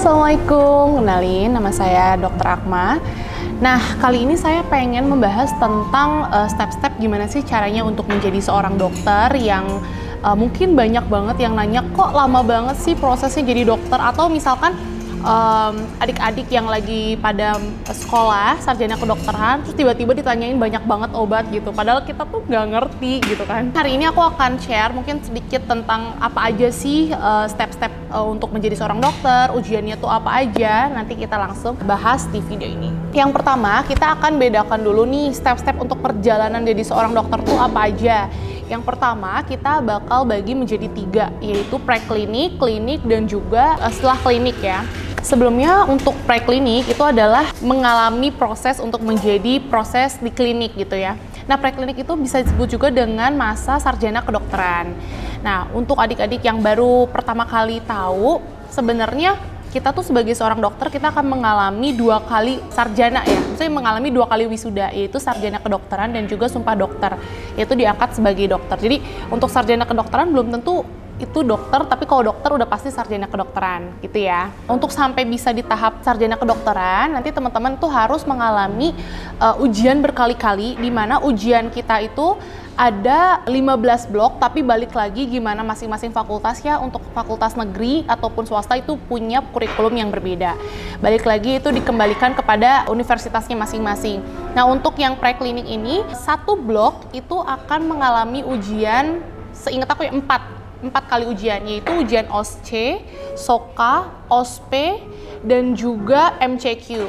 Assalamualaikum, kenalin nama saya Dr. Akma. Nah, kali ini saya pengen membahas tentang step-step gimana sih caranya untuk menjadi seorang dokter yang mungkin banyak banget yang nanya, kok lama banget sih prosesnya jadi dokter? Atau misalkan adik-adik yang lagi pada sekolah sarjana kedokteran terus tiba-tiba ditanyain banyak banget obat gitu, padahal kita tuh nggak ngerti gitu kan. Hari ini aku akan share mungkin sedikit tentang apa aja sih step-step untuk menjadi seorang dokter, ujiannya tuh apa aja. Nanti kita langsung bahas di video ini. Yang pertama, kita akan bedakan dulu nih step-step untuk perjalanan jadi seorang dokter tuh apa aja. Yang pertama, kita bakal bagi menjadi 3, yaitu preklinik, klinik, dan juga setelah klinik ya. Sebelumnya untuk preklinik itu adalah mengalami proses untuk menjadi proses di klinik gitu ya. Nah, preklinik itu bisa disebut juga dengan masa sarjana kedokteran. Nah, untuk adik-adik yang baru pertama kali tahu, sebenarnya kita tuh sebagai seorang dokter kita akan mengalami 2 kali sarjana ya. Maksudnya mengalami 2 kali wisuda, yaitu sarjana kedokteran dan juga sumpah dokter, yaitu diangkat sebagai dokter. Jadi untuk sarjana kedokteran belum tentu itu dokter, tapi kalau dokter udah pasti sarjana kedokteran gitu ya. Untuk sampai bisa di tahap sarjana kedokteran, nanti teman-teman tuh harus mengalami ujian berkali-kali, di mana ujian kita itu ada 15 blok, tapi balik lagi gimana masing-masing fakultas ya. Untuk fakultas negeri ataupun swasta itu punya kurikulum yang berbeda. Balik lagi itu dikembalikan kepada universitasnya masing-masing. Nah, untuk yang preklinik ini, 1 blok itu akan mengalami ujian, seingat aku ya 4 kali ujian, yaitu ujian OSCE, SOKA, OSPE, dan juga MCQ.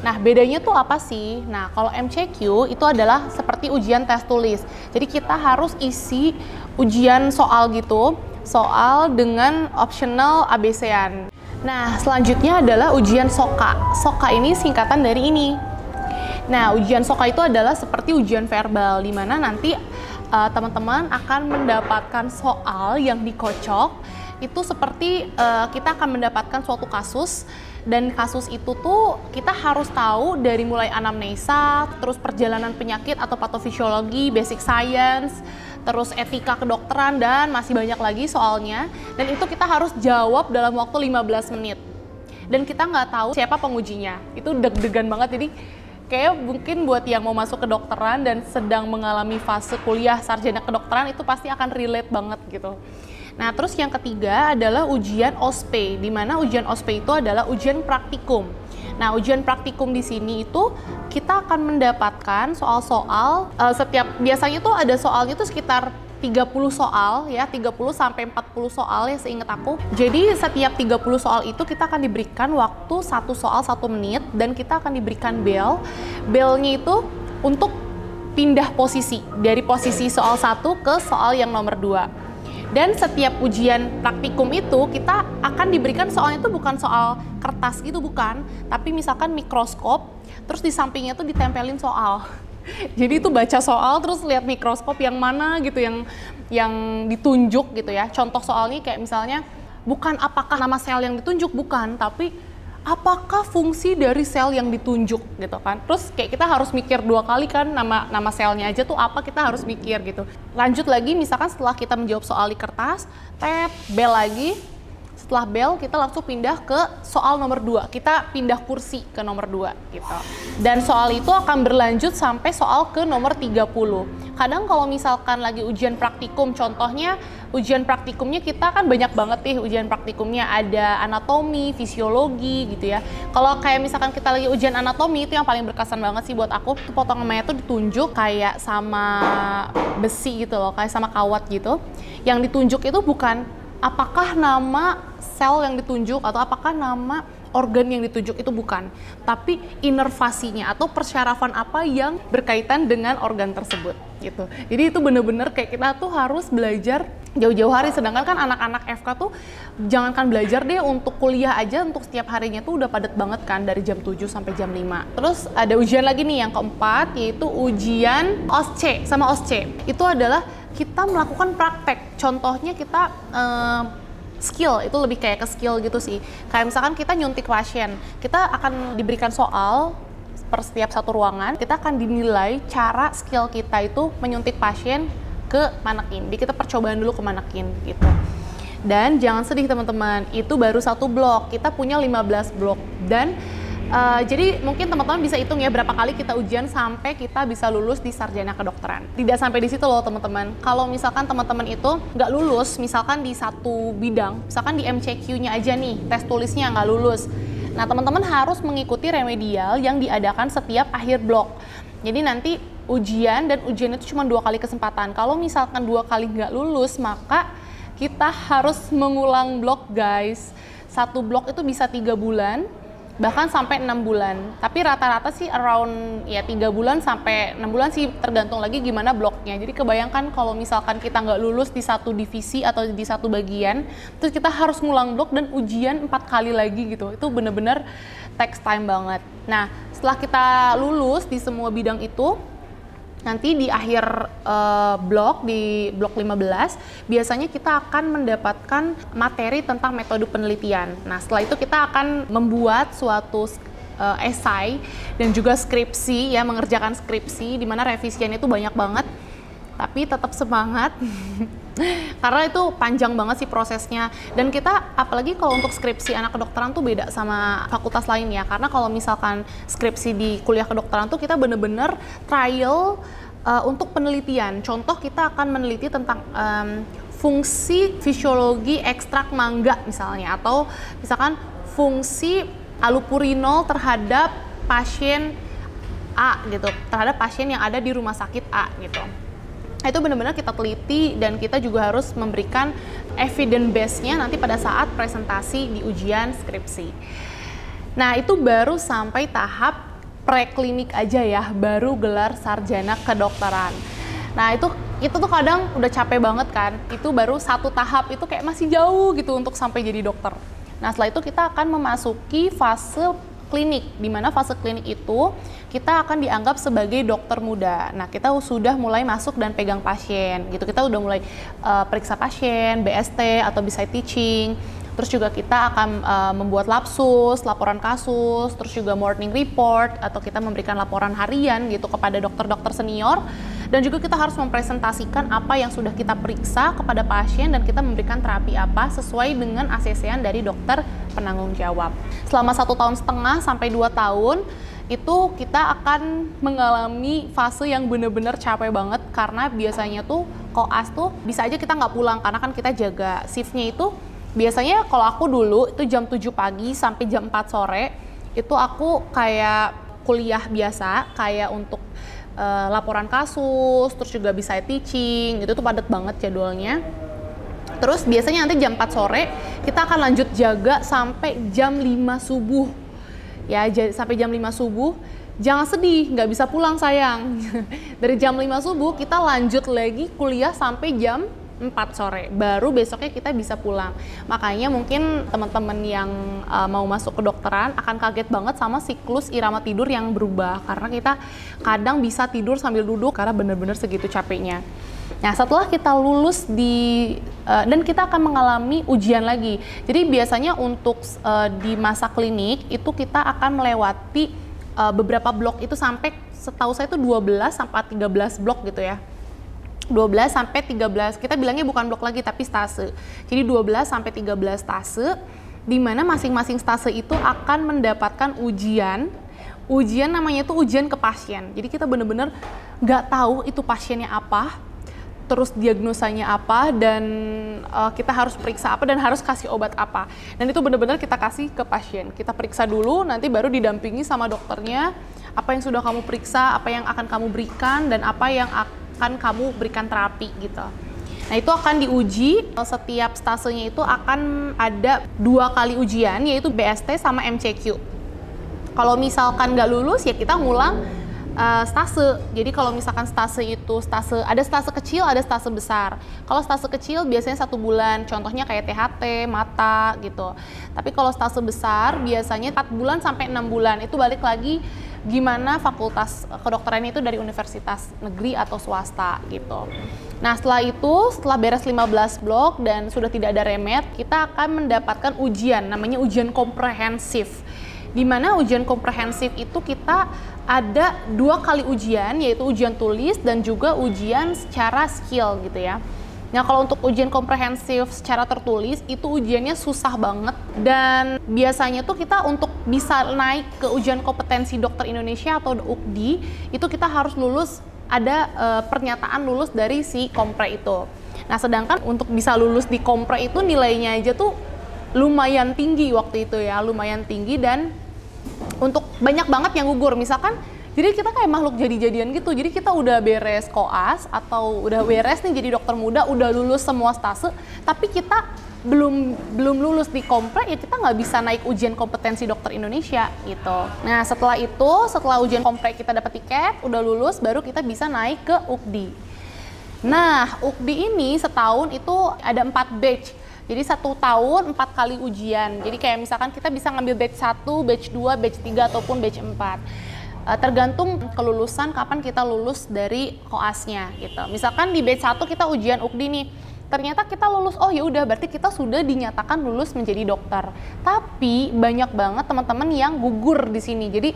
Nah, bedanya tuh apa sih? Nah, kalau MCQ itu adalah seperti ujian tes tulis. Jadi kita harus isi ujian soal gitu, soal dengan optional ABC-an. Nah, selanjutnya adalah ujian SOKA. SOKA ini singkatan dari ini. Nah, ujian SOKA itu adalah seperti ujian verbal, di mana nanti teman-teman akan mendapatkan soal yang dikocok. Itu seperti kita akan mendapatkan suatu kasus, dan kasus itu tuh kita harus tahu dari mulai anamnesa, terus perjalanan penyakit atau patofisiologi, basic science, terus etika kedokteran, dan masih banyak lagi soalnya. Dan itu kita harus jawab dalam waktu 15 menit. Dan kita nggak tahu siapa pengujinya. Itu deg-degan banget, jadi kayak mungkin buat yang mau masuk kedokteran dan sedang mengalami fase kuliah sarjana kedokteran itu pasti akan relate banget gitu. Nah, terus yang ketiga adalah ujian OSPE, di mana ujian OSPE itu adalah ujian praktikum. Nah, ujian praktikum di sini itu kita akan mendapatkan soal-soal biasanya tuh ada soalnya tuh sekitar 30 soal ya, 30 sampai 40 soal ya seingat aku. Jadi setiap 30 soal itu kita akan diberikan waktu 1 soal 1 menit, dan kita akan diberikan bel. Belnya itu untuk pindah posisi dari posisi soal 1 ke soal yang nomor 2. Dan setiap ujian praktikum itu kita akan diberikan soalnya itu bukan soal kertas gitu, bukan, tapi misalkan mikroskop, terus di sampingnya tuh ditempelin soal. Jadi itu baca soal terus lihat mikroskop yang mana gitu yang ditunjuk gitu ya. Contoh soalnya kayak misalnya bukan apakah nama sel yang ditunjuk, bukan, tapi apakah fungsi dari sel yang ditunjuk gitu kan. Terus kayak kita harus mikir 2 kali kan, nama selnya aja tuh apa, kita harus mikir gitu. Lanjut lagi misalkan setelah kita menjawab soal di kertas, bel lagi. Setelah bel kita langsung pindah ke soal nomor 2, kita pindah kursi ke nomor 2 gitu. Dan soal itu akan berlanjut sampai soal ke nomor 30. Kadang kalau misalkan lagi ujian praktikum, contohnya ujian praktikumnya kita kan banyak banget nih ujian praktikumnya, ada anatomi, fisiologi gitu ya. Kalau kayak misalkan kita lagi ujian anatomi, itu yang paling berkesan banget sih buat aku, tuh potongan mayat tuh ditunjuk kayak sama besi gitu loh, kayak sama kawat gitu. Yang ditunjuk itu bukan apakah nama sel yang ditunjuk atau apakah nama organ yang ditunjuk, itu bukan, tapi inervasinya atau persyarafan apa yang berkaitan dengan organ tersebut gitu. Jadi itu bener-bener kayak kita tuh harus belajar jauh-jauh hari, sedangkan kan anak-anak FK tuh jangankan belajar deh, untuk kuliah aja untuk setiap harinya tuh udah padat banget kan, dari jam 7 sampai jam 5. Terus ada ujian lagi nih yang keempat, yaitu ujian OSCE sama OSCE. Itu adalah kita melakukan praktek. Contohnya kita skill, itu lebih kayak ke skill gitu sih. Kayak misalkan kita nyuntik pasien, kita akan diberikan soal per setiap satu ruangan, kita akan dinilai cara skill kita itu menyuntik pasien ke manekin. Jadi kita percobaan dulu ke manekin gitu. Dan jangan sedih teman-teman, itu baru 1 blok, kita punya 15 blok. Dan jadi mungkin teman-teman bisa hitung ya berapa kali kita ujian sampai kita bisa lulus di sarjana kedokteran. Tidak sampai di situ loh teman-teman. Kalau misalkan teman-teman itu nggak lulus, misalkan di satu bidang, misalkan di MCQ-nya aja nih, tes tulisnya nggak lulus. Nah teman-teman harus mengikuti remedial yang diadakan setiap akhir blok. Jadi nanti ujian dan ujian itu cuma 2 kali kesempatan. Kalau misalkan 2 kali nggak lulus, maka kita harus mengulang blok guys. 1 blok itu bisa 3 bulan. Bahkan sampai 6 bulan, tapi rata-rata sih around ya 3 bulan sampai 6 bulan sih, tergantung lagi gimana bloknya. Jadi kebayangkan kalau misalkan kita nggak lulus di satu divisi atau di satu bagian, terus kita harus ngulang blok dan ujian 4 kali lagi gitu, itu bener-bener takes time banget. Nah setelah kita lulus di semua bidang itu, nanti di akhir blok, di blok 15, biasanya kita akan mendapatkan materi tentang metode penelitian. Nah, setelah itu kita akan membuat suatu esai dan juga skripsi, ya, mengerjakan skripsi, di mana revisiannya itu banyak banget, tapi tetap semangat. Karena itu panjang banget sih prosesnya, dan kita apalagi kalau untuk skripsi anak kedokteran tuh beda sama fakultas lain ya, karena kalau misalkan skripsi di kuliah kedokteran tuh kita bener-bener trial untuk penelitian. Contoh kita akan meneliti tentang fungsi fisiologi ekstrak mangga misalnya, atau misalkan fungsi allopurinol terhadap pasien A gitu, terhadap pasien yang ada di rumah sakit A gitu. Itu benar-benar kita teliti dan kita juga harus memberikan evidence base-nya nanti pada saat presentasi di ujian skripsi. Nah, itu baru sampai tahap preklinik aja ya, baru gelar sarjana kedokteran. Nah, itu tuh kadang udah capek banget kan. Itu baru 1 tahap, itu kayak masih jauh gitu untuk sampai jadi dokter. Nah, setelah itu kita akan memasuki fase klinik, di mana fase klinik itu kita akan dianggap sebagai dokter muda. Nah, kita sudah mulai masuk dan pegang pasien gitu. Kita udah mulai periksa pasien, BST atau beside teaching. Terus juga kita akan membuat lapsus, laporan kasus, terus juga morning report, atau kita memberikan laporan harian gitu kepada dokter-dokter senior. Dan juga kita harus mempresentasikan apa yang sudah kita periksa kepada pasien dan kita memberikan terapi apa sesuai dengan ACC-an dari dokter penanggung jawab. Selama 1,5 tahun sampai 2 tahun, itu kita akan mengalami fase yang benar-benar capek banget, karena biasanya tuh koas tuh bisa aja kita nggak pulang karena kan kita jaga shiftnya itu. Biasanya kalau aku dulu itu jam 7 pagi sampai jam 4 sore, itu aku kayak kuliah biasa, kayak untuk laporan kasus, terus juga bisa teaching, itu tuh padat banget jadwalnya. Terus biasanya nanti jam 4 sore, kita akan lanjut jaga sampai jam 5 subuh. Ya, sampai jam 5 subuh, jangan sedih, nggak bisa pulang sayang. Dari jam 5 subuh, kita lanjut lagi kuliah sampai jam 4 sore, baru besoknya kita bisa pulang. Makanya mungkin teman-teman yang mau masuk kedokteran akan kaget banget sama siklus irama tidur yang berubah, karena kita kadang bisa tidur sambil duduk karena bener-bener segitu capeknya. Nah, setelah kita lulus dan kita akan mengalami ujian lagi. Jadi biasanya untuk di masa klinik itu kita akan melewati beberapa blok itu, sampai setahu saya itu 12 sampai 13 blok gitu ya. 12 sampai 13, kita bilangnya bukan blok lagi tapi stase. Jadi 12 sampai 13 stase, di mana masing-masing stase itu akan mendapatkan ujian. Ujian namanya itu ujian ke pasien. Jadi kita bener-bener nggak tahu itu pasiennya apa, terus diagnosanya apa, dan kita harus periksa apa dan harus kasih obat apa. Dan itu benar-benar kita kasih ke pasien. Kita periksa dulu, nanti baru didampingi sama dokternya, apa yang sudah kamu periksa, apa yang akan kamu berikan, dan apa yang akan kamu berikan terapi gitu. Nah, itu akan diuji, setiap stasenya itu akan ada 2 kali ujian, yaitu BST sama MCQ. Kalau misalkan nggak lulus, ya kita ngulang stase. Jadi kalau misalkan stase itu ada stase kecil, ada stase besar. Kalau stase kecil biasanya 1 bulan, contohnya kayak THT, mata gitu. Tapi kalau stase besar biasanya 4 bulan sampai 6 bulan. Itu balik lagi gimana fakultas kedokteran itu dari universitas negeri atau swasta gitu. Nah, setelah beres 15 blok dan sudah tidak ada remed, kita akan mendapatkan ujian, namanya ujian komprehensif. Di mana ujian komprehensif itu kita ada 2 kali ujian, yaitu ujian tulis dan juga ujian secara skill gitu ya. Nah, kalau untuk ujian komprehensif secara tertulis itu ujiannya susah banget, dan biasanya tuh kita untuk bisa naik ke ujian kompetensi dokter Indonesia atau UKDI itu kita harus lulus, ada pernyataan lulus dari si kompre itu. Nah, sedangkan untuk bisa lulus di kompre itu nilainya aja tuh lumayan tinggi waktu itu ya, lumayan tinggi, dan untuk banyak banget yang gugur. Misalkan jadi kita kayak makhluk jadi-jadian gitu, jadi kita udah beres koas atau udah beres nih jadi dokter muda, udah lulus semua stase, tapi kita belum lulus di kompre, ya kita nggak bisa naik ujian kompetensi dokter Indonesia gitu. Nah, setelah itu, setelah ujian kompre kita dapat tiket, udah lulus, baru kita bisa naik ke UKDI. Nah, UKDI ini setahun itu ada 4 batch. Jadi 1 tahun 4 kali ujian. Jadi kayak misalkan kita bisa ngambil batch 1, batch 2, batch 3, ataupun batch 4. Tergantung kelulusan kapan kita lulus dari koasnya gitu. Misalkan di batch 1 kita ujian UKDI nih. Ternyata kita lulus, oh ya udah berarti kita sudah dinyatakan lulus menjadi dokter. Tapi banyak banget teman-teman yang gugur di sini. Jadi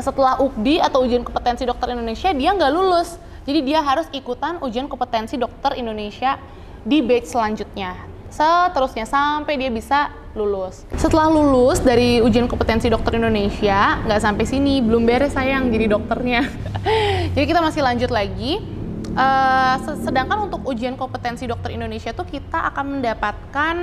setelah UKDI atau ujian kompetensi dokter Indonesia dia nggak lulus. Jadi dia harus ikutan ujian kompetensi dokter Indonesia di batch selanjutnya. Seterusnya sampai dia bisa lulus. Setelah lulus dari ujian kompetensi dokter Indonesia, nggak sampai sini, belum beres sayang jadi dokternya. Jadi kita masih lanjut lagi. Sedangkan untuk ujian kompetensi dokter Indonesia tuh kita akan mendapatkan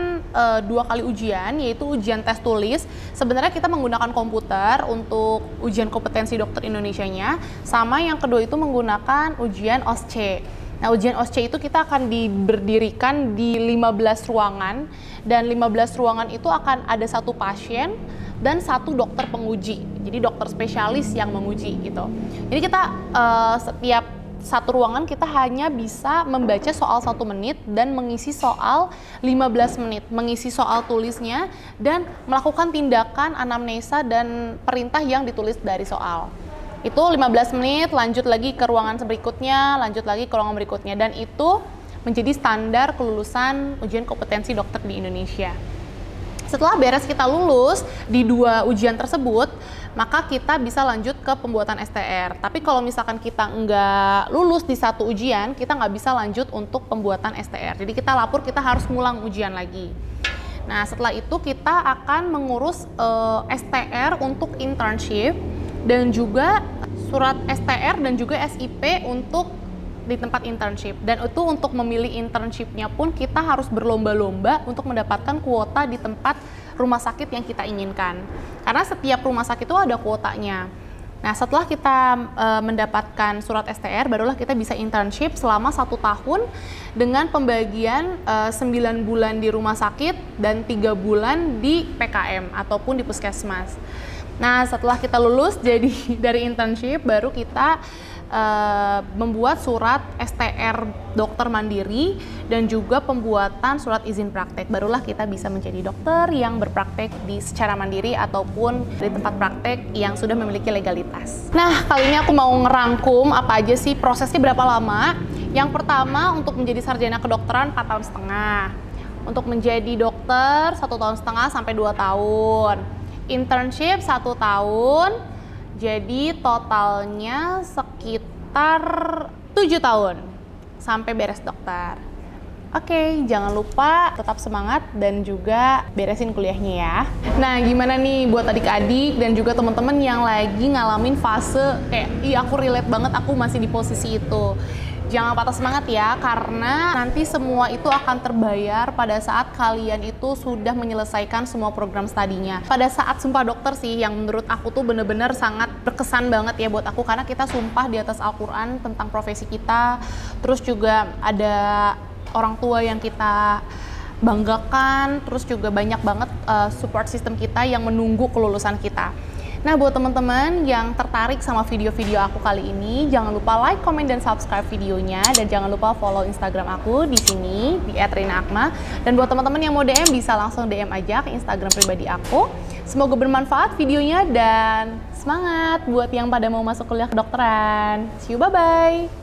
2 kali ujian, yaitu ujian tes tulis. Sebenarnya kita menggunakan komputer untuk ujian kompetensi dokter Indonesianya, sama yang kedua itu menggunakan ujian OSCE. Nah, ujian OSCE itu kita akan berdirikan di 15 ruangan, dan 15 ruangan itu akan ada 1 pasien dan 1 dokter penguji. Jadi dokter spesialis yang menguji gitu. Jadi kita setiap 1 ruangan kita hanya bisa membaca soal 1 menit dan mengisi soal 15 menit, mengisi soal tulisnya dan melakukan tindakan anamnesa dan perintah yang ditulis dari soal. Itu 15 menit, lanjut lagi ke ruangan berikutnya, lanjut lagi ke ruangan berikutnya, dan itu menjadi standar kelulusan ujian kompetensi dokter di Indonesia. Setelah beres kita lulus di 2 ujian tersebut, maka kita bisa lanjut ke pembuatan STR. Tapi kalau misalkan kita nggak lulus di 1 ujian, kita nggak bisa lanjut untuk pembuatan STR. Jadi kita lapor, kita harus ngulang ujian lagi. Nah, setelah itu kita akan mengurus STR untuk internship, dan juga surat STR dan juga SIP untuk di tempat internship. Dan itu untuk memilih internshipnya pun kita harus berlomba-lomba untuk mendapatkan kuota di tempat rumah sakit yang kita inginkan. Karena setiap rumah sakit itu ada kuotanya. Nah, setelah kita mendapatkan surat STR, barulah kita bisa internship selama 1 tahun dengan pembagian 9 bulan di rumah sakit dan 3 bulan di PKM ataupun di puskesmas. Nah, setelah kita lulus jadi dari internship, baru kita membuat surat STR dokter mandiri dan juga pembuatan surat izin praktek. Barulah kita bisa menjadi dokter yang berpraktek secara mandiri ataupun di tempat praktek yang sudah memiliki legalitas. Nah, kali ini aku mau ngerangkum apa aja sih prosesnya, berapa lama. Yang pertama, untuk menjadi sarjana kedokteran 4,5 tahun. Untuk menjadi dokter 1,5 tahun sampai 2 tahun. Internship 1 tahun, jadi totalnya sekitar 7 tahun sampai beres dokter. Oke, jangan lupa tetap semangat dan juga beresin kuliahnya ya. Nah, gimana nih buat adik-adik dan juga teman-teman yang lagi ngalamin fase kayak, ih aku relate banget, aku masih di posisi itu. Jangan patah semangat ya, karena nanti semua itu akan terbayar pada saat kalian itu sudah menyelesaikan semua program studinya. Pada saat sumpah dokter sih, yang menurut aku tuh bener-bener sangat berkesan banget ya buat aku, karena kita sumpah di atas Al-Quran tentang profesi kita, terus juga ada orang tua yang kita banggakan, terus juga banyak banget support system kita yang menunggu kelulusan kita. Nah, buat teman-teman yang tertarik sama video-video aku kali ini, jangan lupa like, comment, dan subscribe videonya, dan jangan lupa follow Instagram aku di sini di @rinaakma. Dan buat teman-teman yang mau DM bisa langsung DM aja ke Instagram pribadi aku. Semoga bermanfaat videonya dan semangat buat yang pada mau masuk kuliah kedokteran. See you, bye-bye.